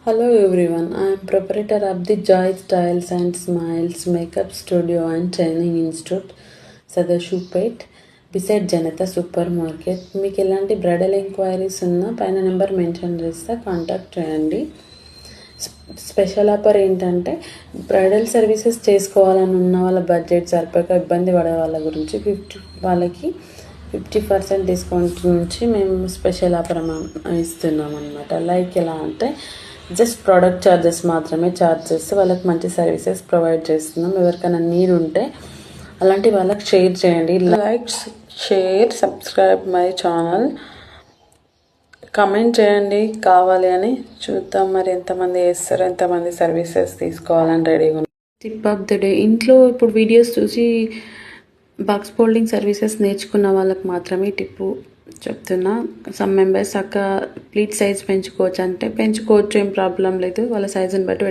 Hello everyone, I am proprietor of the Joy Styles and Smiles Makeup Studio and Training Institute, Sadashupet, beside Janata Supermarket. మీకు ఎలాంటి bridal enquiries ఉన్నా పైన number mention చేస్తే contact చేయండి. Special offer ఏంటంటే bridal services చేసుకోవాలని ఉన్న వాళ్ళ బడ్జెట్ సరిపోక ఇబ్బంది పడే వాళ్ళ గురించి వాళ్ళకి 50% డిస్కౌంట్ నుంచి మేము స్పెషల్ ఆఫర్ ఇస్తున్నాం అనమాట. లైక్ ఎలా అంటే జస్ట్ ప్రోడక్ట్ ఛార్జెస్ మాత్రమే ఛార్జ్ చేస్తే వాళ్ళకి మంచి సర్వీసెస్ ప్రొవైడ్ చేస్తున్నాం. ఎవరికైనా నీడ్ ఉంటే అలాంటి వాళ్ళకి షేర్ చేయండి. Like, share, subscribe my channel, comment చేయండి కావాలి అని. చూద్దాం మరి ఎంతమంది చేస్తారో, ఎంతమంది సర్వీసెస్ తీసుకోవాలని రెడీగా ఉన్నారు. టిప్ ఆఫ్ ద డే, ఇంట్లో ఇప్పుడు వీడియోస్ చూసి బాక్స్ ఫోల్డింగ్ సర్వీసెస్ నేర్చుకున్న వాళ్ళకి మాత్రమే టిప్పు చెప్తున్నా. సమ్ మెంబర్స్ ప్లీట్ సైజ్ పెంచుకోవచ్చు అంటే పెంచుకోవచ్చు, ఏం ప్రాబ్లం లేదు. వాళ్ళ సైజుని బట్టి